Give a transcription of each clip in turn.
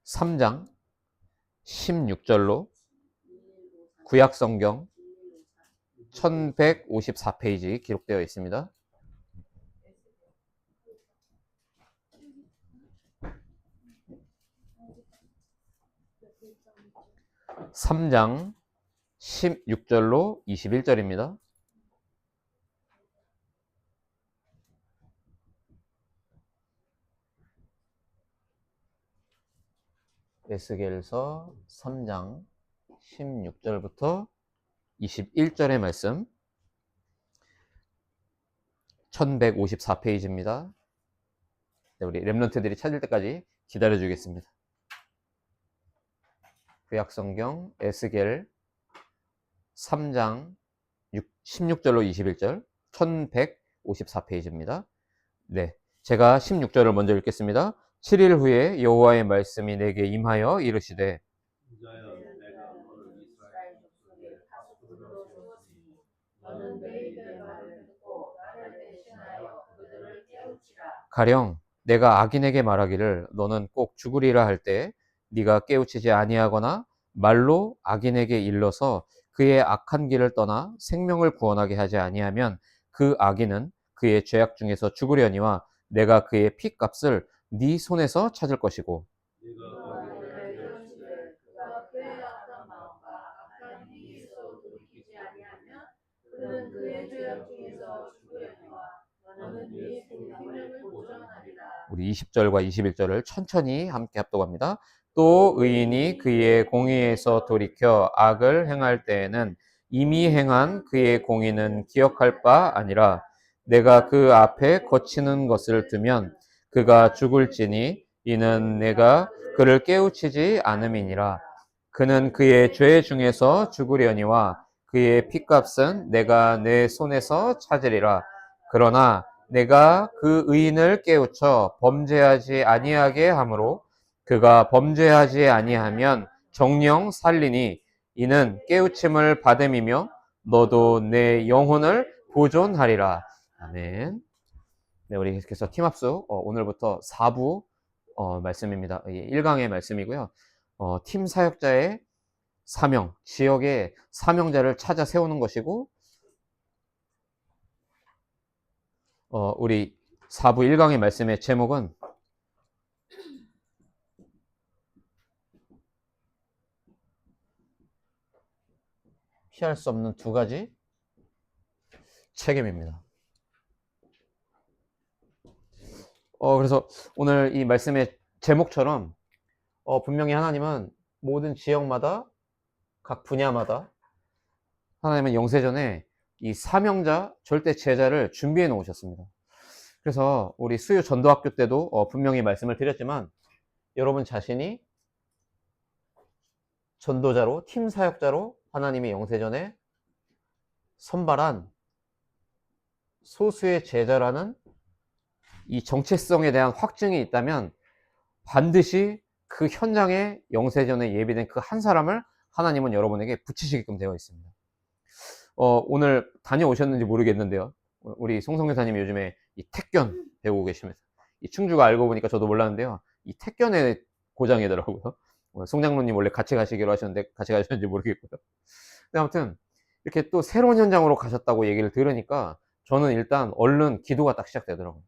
3장 16절로 구약성경 1154페이지 기록되어 있습니다. (3장) 16절로 21절입니다. 에스겔서 3장 16절부터 21절의 말씀, 1154페이지입니다. 네, 우리 랩런트들이 찾을 때까지 기다려 주겠습니다. 구약성경 에스겔 3장 16절로 21절 1154페이지입니다. 네, 제가 16절을 먼저 읽겠습니다. 7일 후에 여호와의 말씀이 내게 임하여 이르시되 가령 내가 악인에게 말하기를 너는 꼭 죽으리라 할 때 네가 깨우치지 아니하거나 말로 악인에게 일러서 그의 악한 길을 떠나 생명을 구원하게 하지 아니하면 그 악인은 그의 죄악 중에서 죽으려니와 내가 그의 피값을 네 손에서 찾을 것이고 우리 20절과 21절을 천천히 함께 합독합니다. 또 의인이 그의 공의에서 돌이켜 악을 행할 때에는 이미 행한 그의 공의는 기억할 바 아니라 내가 그 앞에 거치는 것을 두면 그가 죽을지니 이는 내가 그를 깨우치지 않음이니라. 그는 그의 죄 중에서 죽으려니와 그의 피값은 내가 내 손에서 찾으리라. 그러나 내가 그 의인을 깨우쳐 범죄하지 아니하게 하므로 그가 범죄하지 아니하면 정령 살리니 이는 깨우침을 받음이며 너도 내 영혼을 보존하리라. 아멘. 네, 우리 계속해서 팀합수 오늘부터 4부 말씀입니다. 1강의 말씀이고요. 팀 사역자의 사명, 지역의 사명자를 찾아 세우는 것이고 우리 4부 1강의 말씀의 제목은 피할 수 없는 두 가지 책임입니다. 그래서 오늘 이 말씀의 제목처럼 분명히 하나님은 모든 지역마다 각 분야마다 하나님은 영세전에 이 사명자, 절대 제자를 준비해 놓으셨습니다. 그래서 우리 수요 전도학교 때도 분명히 말씀을 드렸지만 여러분 자신이 전도자로, 팀 사역자로 하나님이 영세전에 선발한 소수의 제자라는 이 정체성에 대한 확증이 있다면 반드시 그 현장에 영세전에 예비된 그 한 사람을 하나님은 여러분에게 붙이시게끔 되어 있습니다. 오늘 다녀오셨는지 모르겠는데요. 우리 송성교사님이 요즘에 이 택견 배우고 계십니다. 이 충주가 알고 보니까 저도 몰랐는데요. 이 택견의 고장이더라고요. 송장로님 원래 같이 가시기로 하셨는데 같이 가셨는지 모르겠고요. 근데 아무튼 이렇게 또 새로운 현장으로 가셨다고 얘기를 들으니까 저는 일단 얼른 기도가 딱 시작되더라고요.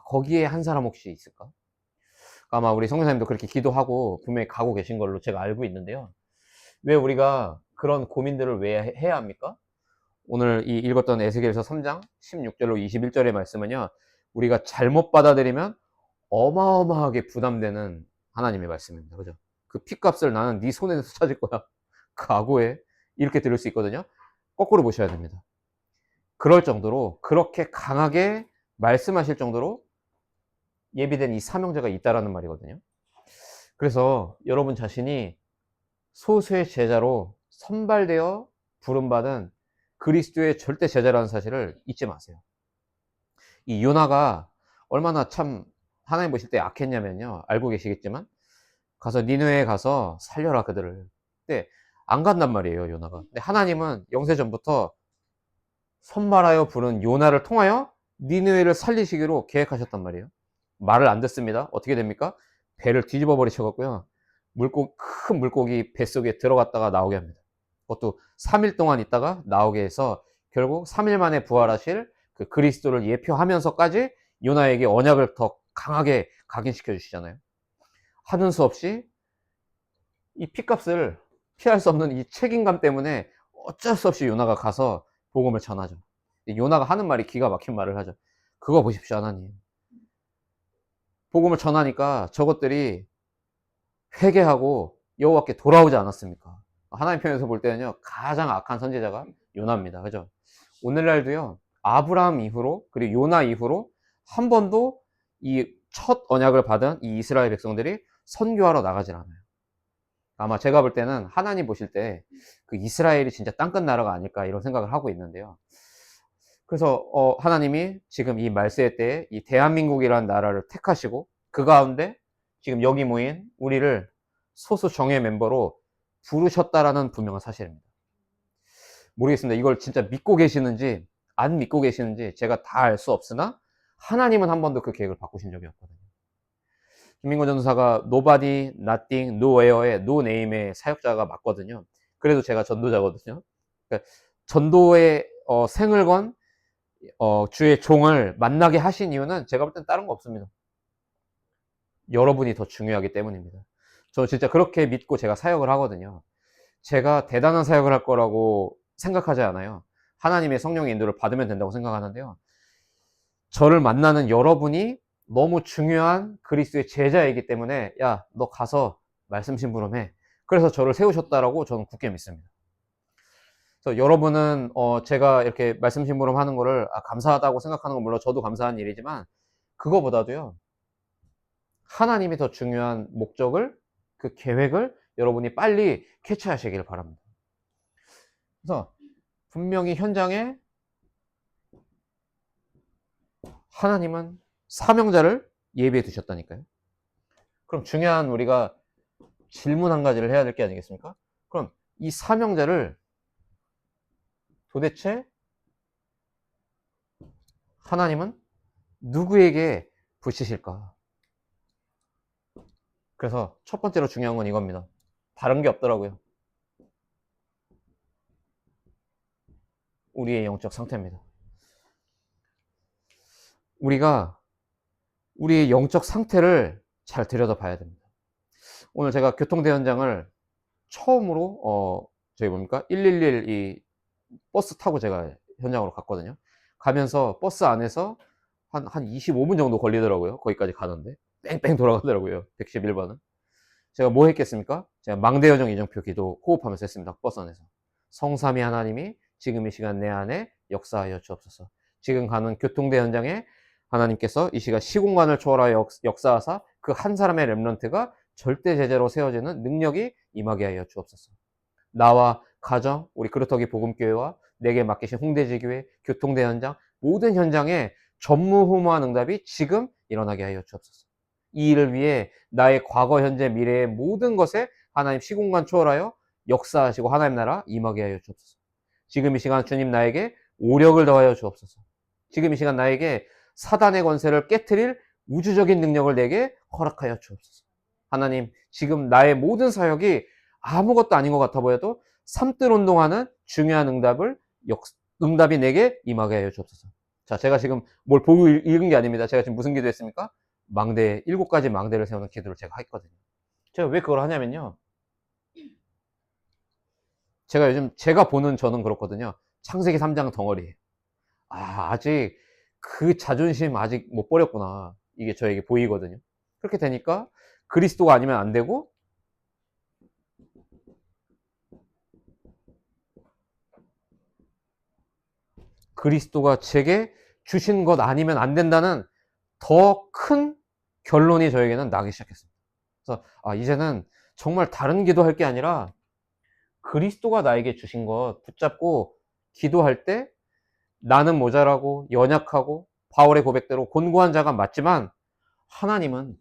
거기에 한 사람 혹시 있을까? 아마 우리 성교사님도 그렇게 기도하고 분명히 가고 계신 걸로 제가 알고 있는데요. 왜 우리가 그런 고민들을 왜 해야 합니까? 오늘 이 읽었던 에스겔서 3장 16절로 21절의 말씀은요, 우리가 잘못 받아들이면 어마어마하게 부담되는 하나님의 말씀입니다. 그죠? 그 피값을 나는 네 손에서 찾을 거야. 각오해. 이렇게 들을 수 있거든요. 거꾸로 보셔야 됩니다. 그럴 정도로, 그렇게 강하게 말씀하실 정도로 예비된 이 사명자가 있다라는 말이거든요. 그래서 여러분 자신이 소수의 제자로 선발되어 부름받은 그리스도의 절대 제자라는 사실을 잊지 마세요. 이 요나가 얼마나 참 하나님 보실 때 악했냐면요, 알고 계시겠지만 가서 니느웨에 가서 살려라 그들을. 근데 안 간단 말이에요, 요나가. 근데 하나님은 영세전부터 선발하여 부른 요나를 통하여 니느웨를 살리시기로 계획하셨단 말이에요. 말을 안 듣습니다. 어떻게 됩니까? 배를 뒤집어 버리셔갖고요, 큰 물고기 뱃속에 들어갔다가 나오게 합니다. 그것도 3일 동안 있다가 나오게 해서 결국 3일 만에 부활하실 그 그리스도를 예표하면서까지 요나에게 언약을 더 강하게 각인시켜 주시잖아요. 하는 수 없이 이 피값을 피할 수 없는 이 책임감 때문에 어쩔 수 없이 요나가 가서 복음을 전하죠. 요나가 하는 말이 기가 막힌 말을 하죠. 그거 보십시오, 하나님. 복음을 전하니까 저것들이 회개하고 여호와께 돌아오지 않았습니까? 하나님 편에서 볼 때는요, 가장 악한 선지자가 요나입니다. 그죠? 오늘날도요, 아브라함 이후로, 그리고 요나 이후로 한 번도 이 첫 언약을 받은 이 이스라엘 백성들이 선교하러 나가질 않아요. 아마 제가 볼 때는 하나님 보실 때 그 이스라엘이 진짜 땅끝 나라가 아닐까 이런 생각을 하고 있는데요. 그래서 하나님이 지금 이 말세 때에 이 대한민국이라는 나라를 택하시고 그 가운데 지금 여기 모인 우리를 소수 정예 멤버로 부르셨다라는 분명한 사실입니다. 모르겠습니다. 이걸 진짜 믿고 계시는지 안 믿고 계시는지 제가 다 알 수 없으나 하나님은 한 번도 그 계획을 바꾸신 적이 없거든요. 김민권 전도사가 nobody, nothing, nowhere의 no name의 사역자가 맞거든요. 그래도 제가 전도자거든요. 그러니까 전도의 생을 건 주의 종을 만나게 하신 이유는 제가 볼 땐 다른 거 없습니다. 여러분이 더 중요하기 때문입니다. 저 진짜 그렇게 믿고 제가 사역을 하거든요. 제가 대단한 사역을 할 거라고 생각하지 않아요. 하나님의 성령의 인도를 받으면 된다고 생각하는데요. 저를 만나는 여러분이 너무 중요한 그리스도의 제자이기 때문에 야, 너 가서 말씀 심부름해. 그래서 저를 세우셨다라고 저는 굳게 믿습니다. 그래서 여러분은 제가 이렇게 말씀 심부름 하는 거를 감사하다고 생각하는 건 물론 저도 감사한 일이지만 그거보다도요. 하나님이 더 중요한 목적을 그 계획을 여러분이 빨리 캐치하시길 바랍니다. 그래서 분명히 현장에 하나님은 사명자를 예비해 두셨다니까요. 그럼 중요한 우리가 질문 한 가지를 해야 될 게 아니겠습니까? 그럼 이 사명자를 도대체 하나님은 누구에게 붙이실까? 그래서 첫 번째로 중요한 건 이겁니다. 다른 게 없더라고요. 우리의 영적 상태입니다. 우리가 우리의 영적 상태를 잘 들여다봐야 됩니다. 오늘 제가 교통대현장을 처음으로 저희 뭡니까? 111 이 버스 타고 제가 현장으로 갔거든요. 가면서 버스 안에서 한 25분 정도 걸리더라고요. 거기까지 가는데 뺑뺑 돌아가더라고요. 111번은. 제가 뭐 했겠습니까? 제가 망대여정 이정표 기도 호흡하면서 했습니다. 버스 안에서. 성삼위 하나님이 지금 이 시간 내 안에 역사하여 주옵소서. 지금 가는 교통대 현장에 하나님께서 이 시간 시공간을 초월하여 역사하사 그 한 사람의 렘넌트가 절대 제재로 세워지는 능력이 임하게 하여 주옵소서. 나와 가정, 우리 그루터기 복음교회와 내게 맡기신 홍대지교회, 교통대 현장, 모든 현장에 전무후무한 응답이 지금 일어나게 하여 주옵소서. 이 일을 위해 나의 과거, 현재, 미래의 모든 것에 하나님 시공간 초월하여 역사하시고 하나님 나라 임하게 하여 주옵소서. 지금 이 시간 주님 나에게 오력을 더하여 주옵소서. 지금 이 시간 나에게 사단의 권세를 깨트릴 우주적인 능력을 내게 허락하여 주옵소서. 하나님, 지금 나의 모든 사역이 아무것도 아닌 것 같아 보여도 삼뜰 운동하는 중요한 응답이 내게 임하게 하여 주옵소서. 자, 제가 지금 뭘 보고 읽은 게 아닙니다. 제가 지금 무슨 기도했습니까? 7가지 망대를 세우는 기도를 제가 했거든요. 제가 왜 그걸 하냐면요. 제가 요즘 제가 보는 저는 그렇거든요. 창세기 3장 덩어리. 아직 그 자존심 아직 못 버렸구나. 이게 저에게 보이거든요. 그렇게 되니까 그리스도가 아니면 안 되고 그리스도가 제게 주신 것 아니면 안 된다는 더 큰 결론이 저에게는 나기 시작했습니다. 그래서 이제는 정말 다른 기도할 게 아니라 그리스도가 나에게 주신 것 붙잡고 기도할 때 나는 모자라고 연약하고 바울의 고백대로 곤고한 자가 맞지만 하나님은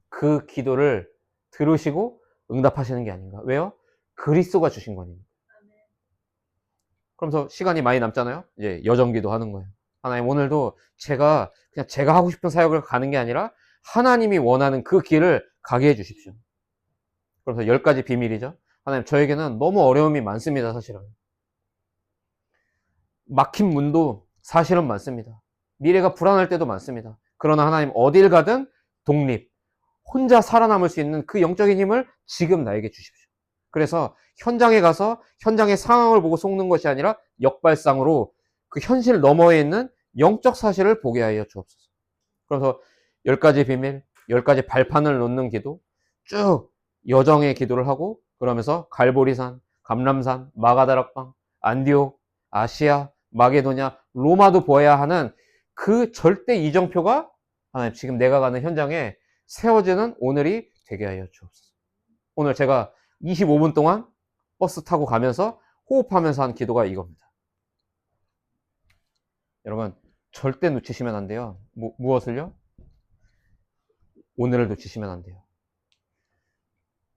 그 기도를 들으시고 응답하시는 게 아닌가. 왜요? 그리스도가 주신 거니까. 그러면서 시간이 많이 남잖아요. 이제 여정기도 하는 거예요. 하나님, 오늘도 제가 그냥 제가 하고 싶은 사역을 가는 게 아니라 하나님이 원하는 그 길을 가게 해 주십시오. 그래서 10가지 비밀이죠. 하나님, 저에게는 너무 어려움이 많습니다. 사실은 막힌 문도 사실은 많습니다. 미래가 불안할 때도 많습니다. 그러나 하나님, 어딜 가든 독립, 혼자 살아남을 수 있는 그 영적인 힘을 지금 나에게 주십시오. 그래서 현장에 가서 현장의 상황을 보고 속는 것이 아니라 역발상으로 그 현실 너머에 있는 영적 사실을 보게 하여 주옵소서. 그래서 10가지 비밀, 10가지 발판을 놓는 기도, 쭉 여정의 기도를 하고, 그러면서 갈보리산, 감람산, 마가다락방, 안디옥, 아시아, 마게도냐, 로마도 보아야 하는 그 절대 이정표가 하나님, 지금 내가 가는 현장에 세워지는 오늘이 되게 하여 주옵소서. 오늘 제가 25분 동안 버스 타고 가면서 호흡하면서 한 기도가 이겁니다. 여러분, 절대 놓치시면 안 돼요. 무엇을요? 오늘을 놓치시면 안 돼요.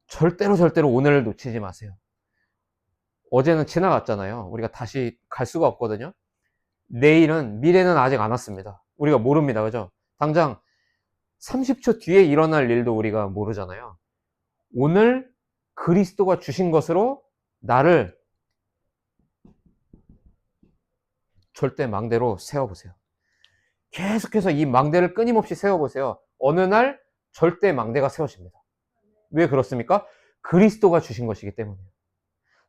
절대로 오늘을 놓치지 마세요. 어제는 지나갔잖아요. 우리가 다시 갈 수가 없거든요. 내일은, 미래는 아직 안 왔습니다. 우리가 모릅니다. 그죠? 당장 30초 뒤에 일어날 일도 우리가 모르잖아요. 오늘 그리스도가 주신 것으로 나를 절대 망대로 세워보세요. 계속해서 이 망대를 끊임없이 세워보세요. 어느 날 절대 망대가 세워집니다. 왜 그렇습니까? 그리스도가 주신 것이기 때문이에요.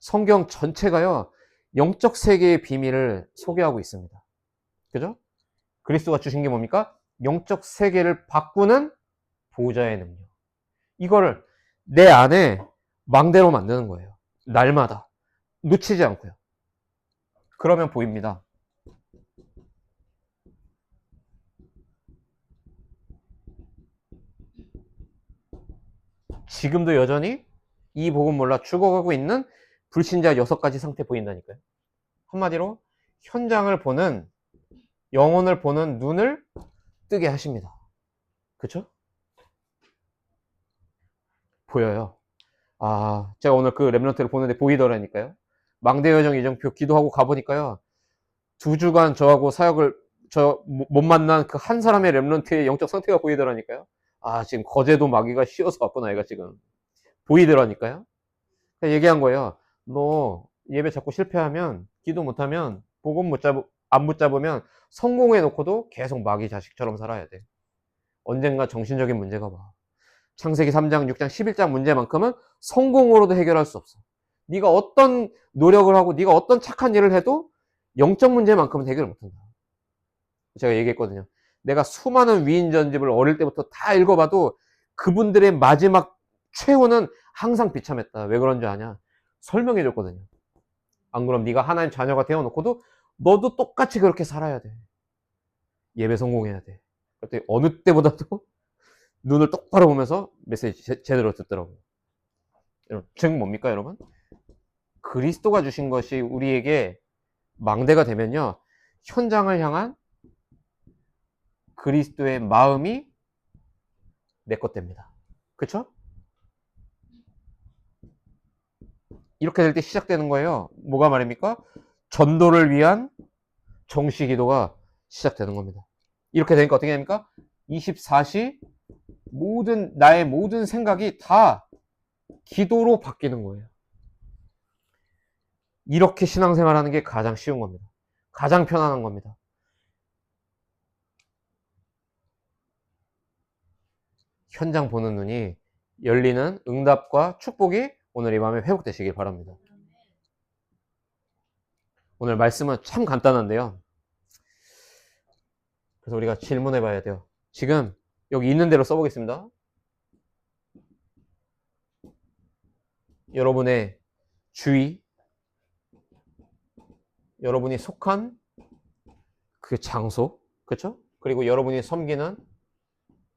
성경 전체가요, 영적 세계의 비밀을 소개하고 있습니다. 그죠? 그리스도가 주신 게 뭡니까? 영적 세계를 바꾸는 보호자의 능력. 이거를 내 안에 망대로 만드는 거예요. 날마다. 놓치지 않고요. 그러면 보입니다. 지금도 여전히 이 복음 몰라 죽어가고 있는 불신자 6가지 상태 보인다니까요. 한마디로 현장을 보는, 영혼을 보는 눈을 뜨게 하십니다. 그쵸? 보여요. 아, 제가 오늘 그 렘넌트를 보는데 보이더라니까요. 망대 여정 이정표 기도하고 가보니까요. 2주간 저하고 사역을 못 만난 그 한 사람의 렘넌트의 영적 상태가 보이더라니까요. 아, 지금 거제도 마귀가 씌워서 왔구나, 얘가 지금. 보이더라니까요. 얘기한 거예요. 너 예배 자꾸 실패하면, 기도 못하면, 복음 안 붙잡으면 성공해놓고도 계속 마귀 자식처럼 살아야 돼. 언젠가 정신적인 문제가 와. 창세기 3장, 6장, 11장 문제만큼은 성공으로도 해결할 수 없어. 네가 어떤 노력을 하고 네가 어떤 착한 일을 해도 영적 문제만큼은 해결 못한다. 제가 얘기했거든요. 내가 수많은 위인 전집을 어릴 때부터 다 읽어봐도 그분들의 마지막 최후는 항상 비참했다. 왜 그런 줄 아냐? 설명해 줬거든요. 안 그럼 네가 하나님 자녀가 되어놓고도 너도 똑같이 그렇게 살아야 돼. 예배 성공해야 돼. 그때 어느 때보다도 눈을 똑바로 보면서 메시지 제대로 듣더라고요. 여러분, 즉 뭡니까 여러분? 그리스도가 주신 것이 우리에게 망대가 되면요, 현장을 향한 그리스도의 마음이 내 것 됩니다. 그쵸? 이렇게 될 때 시작되는 거예요. 뭐가 말입니까? 전도를 위한 정시 기도가 시작되는 겁니다. 이렇게 되니까 어떻게 됩니까? 24시 나의 모든 생각이 다 기도로 바뀌는 거예요. 이렇게 신앙생활하는 게 가장 쉬운 겁니다. 가장 편안한 겁니다. 현장 보는 눈이 열리는 응답과 축복이 오늘 이 밤에 회복되시길 바랍니다. 오늘 말씀은 참 간단한데요. 그래서 우리가 질문해 봐야 돼요. 지금 여기 있는 대로 써보겠습니다. 여러분의 주위, 여러분이 속한 그 장소, 그렇죠? 그리고 여러분이 섬기는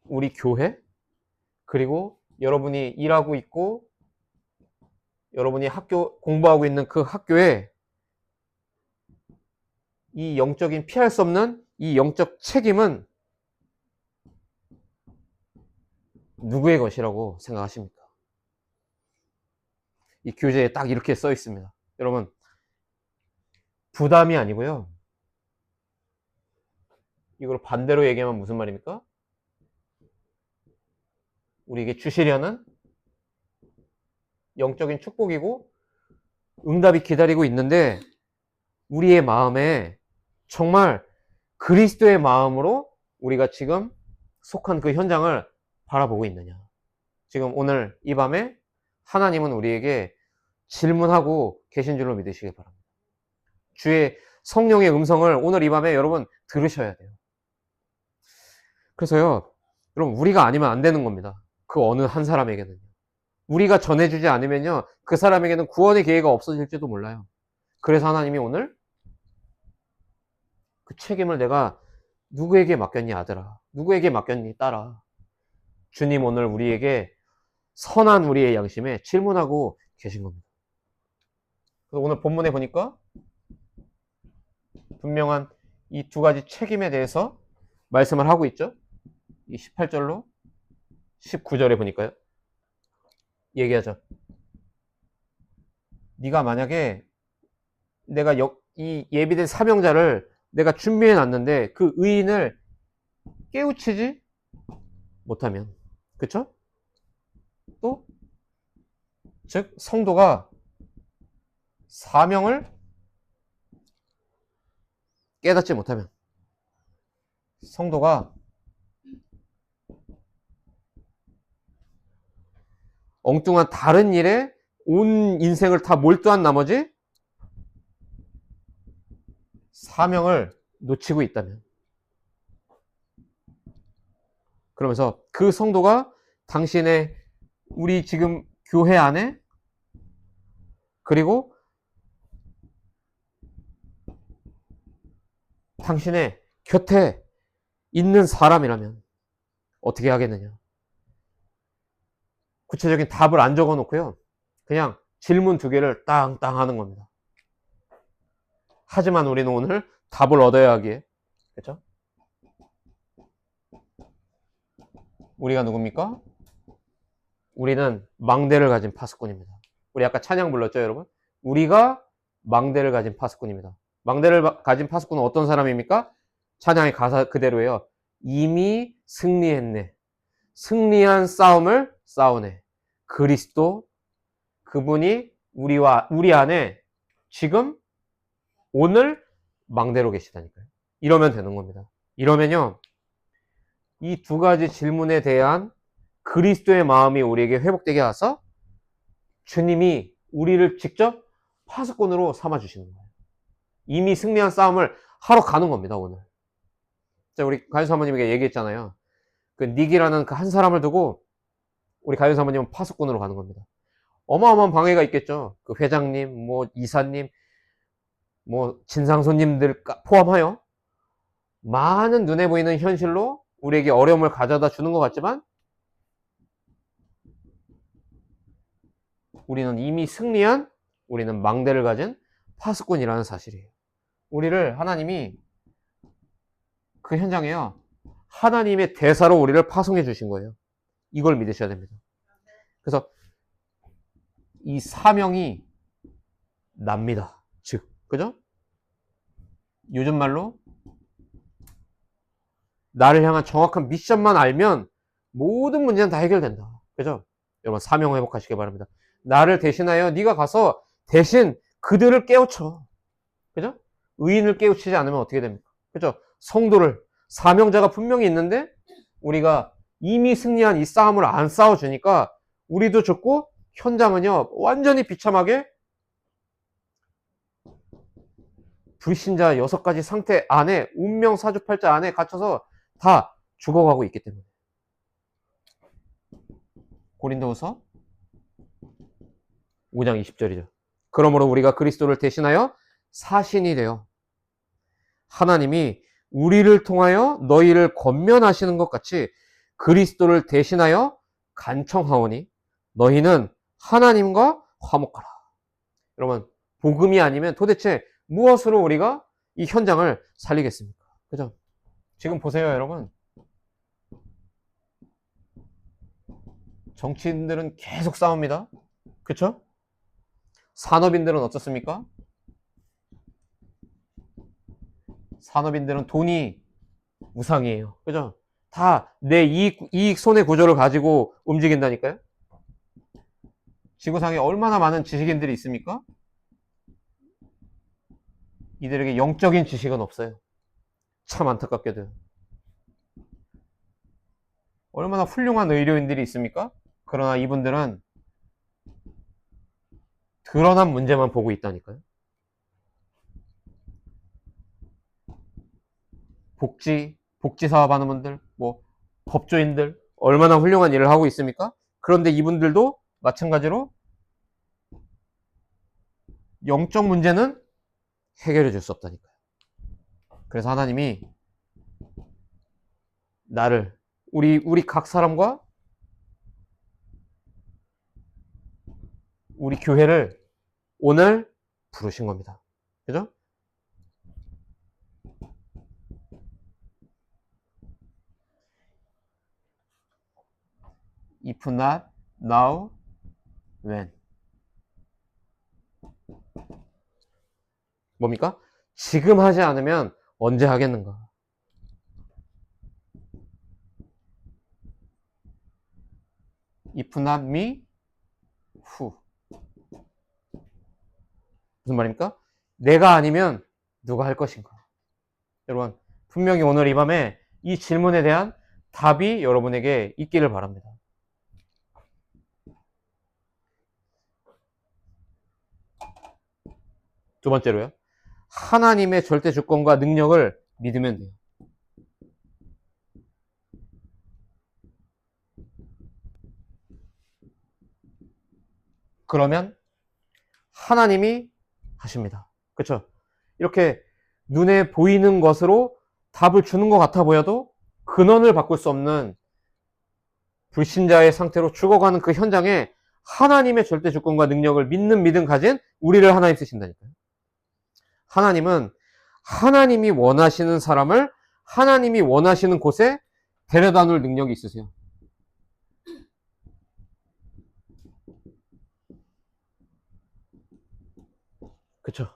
우리 교회, 그리고 여러분이 일하고 있고 여러분이 공부하고 있는 그 학교에 이 영적인 피할 수 없는 이 영적 책임은 누구의 것이라고 생각하십니까? 이 교재에 딱 이렇게 써 있습니다. 여러분, 부담이 아니고요. 이걸 반대로 얘기하면 무슨 말입니까? 우리에게 주시려는 영적인 축복이고 응답이 기다리고 있는데 우리의 마음에 정말 그리스도의 마음으로 우리가 지금 속한 그 현장을 바라보고 있느냐. 지금 오늘 이 밤에 하나님은 우리에게 질문하고 계신 줄로 믿으시기 바랍니다. 주의 성령의 음성을 오늘 이 밤에 여러분 들으셔야 돼요. 그래서요, 여러분 우리가 아니면 안 되는 겁니다. 그 어느 한 사람에게는요. 우리가 전해주지 않으면요, 그 사람에게는 구원의 기회가 없어질지도 몰라요. 그래서 하나님이 오늘 그 책임을 내가 누구에게 맡겼니 아들아, 누구에게 맡겼니 딸아. 주님 오늘 우리에게 선한 우리의 양심에 질문하고 계신 겁니다. 그래서 오늘 본문에 보니까 분명한 이 두 가지 책임에 대해서 말씀을 하고 있죠. 이 18절로 19절에 보니까요. 얘기하죠. 네가 만약에 내가 이 예비된 사명자를 내가 준비해 놨는데 그 의인을 깨우치지 못하면, 그쵸? 또, 즉 성도가 사명을 깨닫지 못하면, 성도가 엉뚱한 다른 일에 온 인생을 다 몰두한 나머지 사명을 놓치고 있다면, 그러면서 그 성도가 당신의 우리 지금 교회 안에 그리고 당신의 곁에 있는 사람이라면 어떻게 하겠느냐. 구체적인 답을 안 적어 놓고요, 그냥 질문 두 개를 땅땅 하는 겁니다. 하지만 우리는 오늘 답을 얻어야 하기에, 그렇죠? 우리가 누굽니까? 우리는 망대를 가진 파수꾼입니다. 우리 아까 찬양 불렀죠, 여러분? 우리가 망대를 가진 파수꾼입니다. 망대를 가진 파수꾼은 어떤 사람입니까? 찬양의 가사 그대로예요. 이미 승리했네. 승리한 싸움을 싸우네. 그리스도, 그분이 우리 안에 지금 오늘 망대로 계시다니까요. 이러면 되는 겁니다. 이러면요, 이 두 가지 질문에 대한 그리스도의 마음이 우리에게 회복되게 하서 주님이 우리를 직접 파수꾼으로 삼아주시는 거예요. 이미 승리한 싸움을 하러 가는 겁니다, 오늘. 우리 가연 사모님에게 얘기했잖아요. 그 닉이라는 그 한 사람을 두고 우리 가연 사모님은 파수꾼으로 가는 겁니다. 어마어마한 방해가 있겠죠. 그 회장님, 뭐 이사님, 뭐 진상 손님들 포함하여 많은 눈에 보이는 현실로 우리에게 어려움을 가져다 주는 것 같지만 우리는 이미 승리한, 우리는 망대를 가진 파수꾼이라는 사실이에요. 우리를 하나님이 그 현장에요, 하나님의 대사로 우리를 파송해 주신 거예요. 이걸 믿으셔야 됩니다. 그래서 이 사명이 납니다. 즉, 그죠? 요즘 말로 나를 향한 정확한 미션만 알면 모든 문제는 다 해결된다. 그죠? 여러분 사명 회복하시기 바랍니다. 나를 대신하여 네가 가서 대신 그들을 깨우쳐. 그죠? 의인을 깨우치지 않으면 어떻게 됩니까? 그죠? 성도를, 사명자가 분명히 있는데 우리가 이미 승리한 이 싸움을 안 싸워주니까 우리도 죽고 현장은요 완전히 비참하게 불신자 6가지 상태 안에, 운명 사주팔자 안에 갇혀서 다 죽어가고 있기 때문에. 고린도후서 5장 20절이죠. 그러므로 우리가 그리스도를 대신하여 사신이 되어 하나님이 우리를 통하여 너희를 권면하시는 것 같이 그리스도를 대신하여 간청하오니 너희는 하나님과 화목하라. 여러분, 복음이 아니면 도대체 무엇으로 우리가 이 현장을 살리겠습니까? 그죠? 지금 보세요, 여러분. 정치인들은 계속 싸웁니다. 그쵸? 산업인들은 어떻습니까? 산업인들은 돈이 우상이에요. 그죠? 다 내 이익 손해 구조를 가지고 움직인다니까요. 지구상에 얼마나 많은 지식인들이 있습니까? 이들에게 영적인 지식은 없어요. 참 안타깝게도. 얼마나 훌륭한 의료인들이 있습니까? 그러나 이분들은 드러난 문제만 보고 있다니까요. 복지 사업하는 분들, 뭐 법조인들 얼마나 훌륭한 일을 하고 있습니까? 그런데 이분들도 마찬가지로 영적 문제는 해결해 줄 수 없다니까요. 그래서 하나님이 나를 우리 각 사람과 우리 교회를 오늘 부르신 겁니다. 그죠? If not now, when? 뭡니까? 지금 하지 않으면 언제 하겠는가? If not me, who? 무슨 말입니까? 내가 아니면 누가 할 것인가? 여러분, 분명히 오늘 이 밤에 이 질문에 대한 답이 여러분에게 있기를 바랍니다. 두 번째로요. 하나님의 절대 주권과 능력을 믿으면 돼요. 그러면 하나님이 하십니다. 그렇죠? 이렇게 눈에 보이는 것으로 답을 주는 것 같아 보여도 근원을 바꿀 수 없는 불신자의 상태로 죽어가는 그 현장에 하나님의 절대 주권과 능력을 믿는 믿음 가진 우리를 하나님 쓰신다니까요. 하나님은 하나님이 원하시는 사람을 하나님이 원하시는 곳에 데려다 놓을 능력이 있으세요. 그렇죠?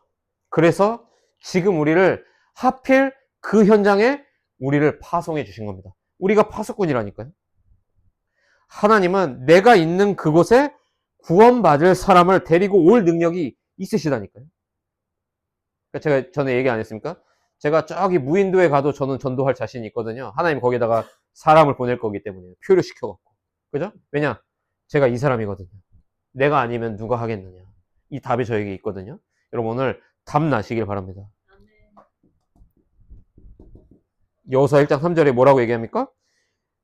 그래서 지금 우리를 하필 그 현장에 우리를 파송해 주신 겁니다. 우리가 파수꾼이라니까요. 하나님은 내가 있는 그곳에 구원받을 사람을 데리고 올 능력이 있으시다니까요. 제가 전에 얘기 안 했습니까? 제가 저기 무인도에 가도 저는 전도할 자신이 있거든요. 하나님 거기다가 사람을 보낼 거기 때문에 표를 시켜갖고. 그죠? 왜냐? 제가 이 사람이거든요. 내가 아니면 누가 하겠느냐. 이 답이 저에게 있거든요. 여러분 오늘 답 나시길 바랍니다. 여호수아 1장 3절에 뭐라고 얘기합니까?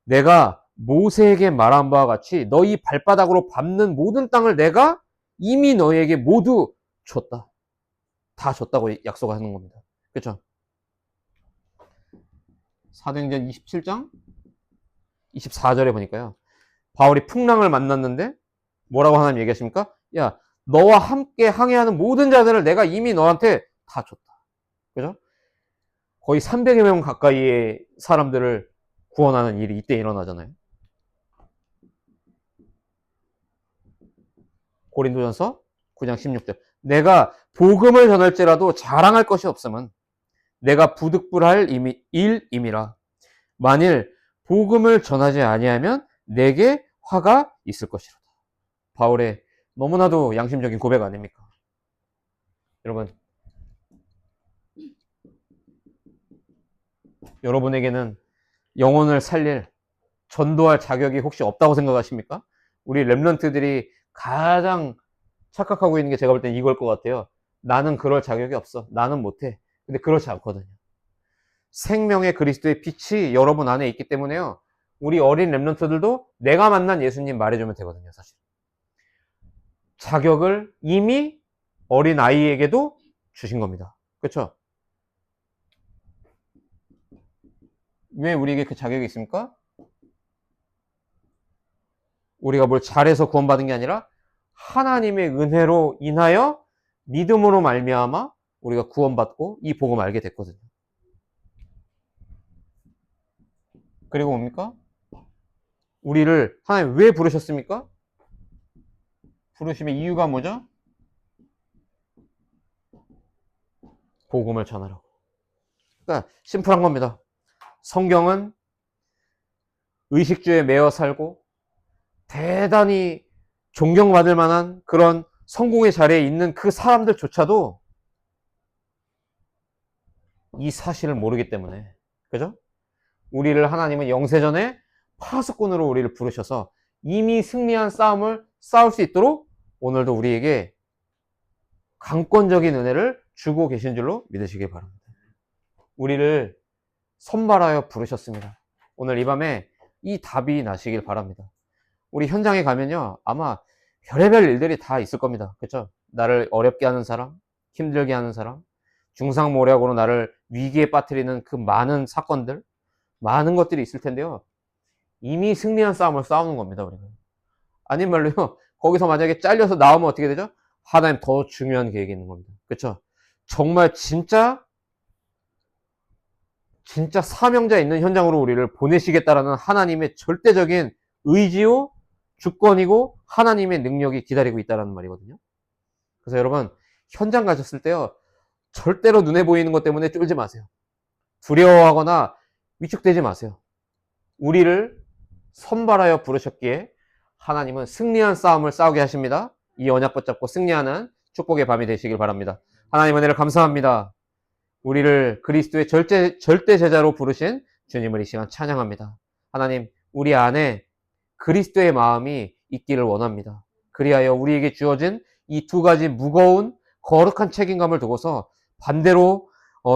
내가 모세에게 말한 바와 같이 너희 발바닥으로 밟는 모든 땅을 내가 이미 너희에게 모두 줬다. 다 줬다고 약속하는 겁니다. 그렇죠? 사도행전 27장 24절에 보니까요. 바울이 풍랑을 만났는데 뭐라고 하나님 얘기하십니까? 야, 너와 함께 항해하는 모든 자들을 내가 이미 너한테 다 줬다. 그죠? 거의 300여 명 가까이의 사람들을 구원하는 일이 이때 일어나잖아요. 고린도전서 9장 16절. 내가 복음을 전할지라도 자랑할 것이 없음은 내가 부득불할 일임이라. 만일 복음을 전하지 아니하면 내게 화가 있을 것이로다. 바울의 너무나도 양심적인 고백 아닙니까? 여러분, 여러분에게는 영혼을 살릴 전도할 자격이 혹시 없다고 생각하십니까? 우리 랩런트들이 가장 착각하고 있는 게 제가 볼 땐 이걸 것 같아요. 나는 그럴 자격이 없어. 나는 못해. 근데 그렇지 않거든요. 생명의 그리스도의 빛이 여러분 안에 있기 때문에요. 우리 어린 랩런트들도 내가 만난 예수님 말해주면 되거든요, 사실. 자격을 이미 어린 아이에게도 주신 겁니다. 그렇죠? 왜 우리에게 그 자격이 있습니까? 우리가 뭘 잘해서 구원받은 게 아니라 하나님의 은혜로 인하여 믿음으로 말미암아 우리가 구원받고 이 복음을 알게 됐거든요. 그리고 뭡니까? 우리를 하나님 왜 부르셨습니까? 부르심의 이유가 뭐죠? 복음을 전하라고. 그러니까 심플한 겁니다. 성경은 의식주에 매여 살고 대단히 존경받을 만한 그런 성공의 자리에 있는 그 사람들조차도 이 사실을 모르기 때문에, 그죠? 우리를 하나님은 영세전에 파수꾼으로 우리를 부르셔서 이미 승리한 싸움을 싸울 수 있도록 오늘도 우리에게 강권적인 은혜를 주고 계신 줄로 믿으시기 바랍니다. 우리를 선발하여 부르셨습니다. 오늘 이 밤에 이 답이 나시길 바랍니다. 우리 현장에 가면요, 아마 별의별 일들이 다 있을 겁니다. 그렇죠? 나를 어렵게 하는 사람, 힘들게 하는 사람, 중상모략으로 나를 위기에 빠뜨리는 그 많은 사건들, 많은 것들이 있을 텐데요. 이미 승리한 싸움을 싸우는 겁니다, 우리가. 아닌 말로요, 거기서 만약에 잘려서 나오면 어떻게 되죠? 하나님 더 중요한 계획이 있는 겁니다. 그렇죠? 정말 진짜 사명자 있는 현장으로 우리를 보내시겠다라는 하나님의 절대적인 의지요, 주권이고 하나님의 능력이 기다리고 있다는 말이거든요. 그래서 여러분, 현장 가셨을 때요, 절대로 눈에 보이는 것 때문에 쫄지 마세요. 두려워하거나 위축되지 마세요. 우리를 선발하여 부르셨기에 하나님은 승리한 싸움을 싸우게 하십니다. 이 언약 붙잡고 승리하는 축복의 밤이 되시길 바랍니다. 하나님 은혜를 감사합니다. 우리를 그리스도의 절대 제자로 부르신 주님을 이 시간 찬양합니다. 하나님, 우리 안에 그리스도의 마음이 있기를 원합니다. 그리하여 우리에게 주어진 이 두 가지 무거운 거룩한 책임감을 두고서 반대로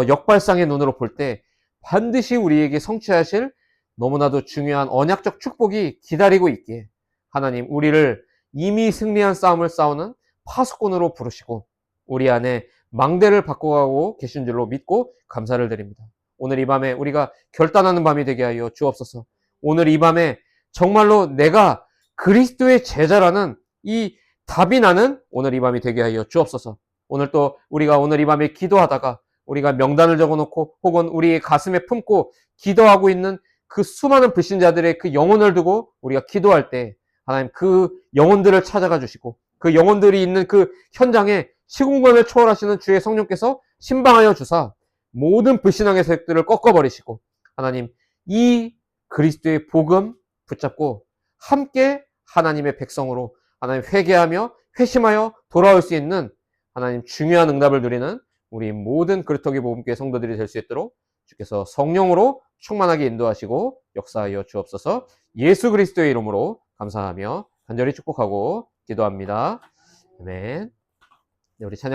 역발상의 눈으로 볼 때 반드시 우리에게 성취하실 너무나도 중요한 언약적 축복이 기다리고 있기에 하나님, 우리를 이미 승리한 싸움을 싸우는 파수꾼으로 부르시고 우리 안에 망대를 바꿔가고 계신 줄로 믿고 감사를 드립니다. 오늘 이 밤에 우리가 결단하는 밤이 되게 하여 주옵소서. 오늘 이 밤에 정말로 내가 그리스도의 제자라는 이 답이 나는 오늘 이 밤이 되게 하여 주옵소서. 오늘 또 우리가 오늘 이 밤에 기도하다가 우리가 명단을 적어놓고 혹은 우리의 가슴에 품고 기도하고 있는 그 수많은 불신자들의 그 영혼을 두고 우리가 기도할 때 하나님 그 영혼들을 찾아가 주시고 그 영혼들이 있는 그 현장에 시공간을 초월하시는 주의 성령께서 신방하여 주사 모든 불신앙의 세력들을 꺾어버리시고 하나님 이 그리스도의 복음 붙잡고 함께 하나님의 백성으로 하나님 회개하며 회심하여 돌아올 수 있는 하나님 중요한 응답을 누리는 우리 모든 그리스도의 복음교회 성도들이 될 수 있도록 주께서 성령으로 충만하게 인도하시고 역사하여 주옵소서. 예수 그리스도의 이름으로 감사하며 간절히 축복하고 기도합니다. 아멘. 네, 우리 찬양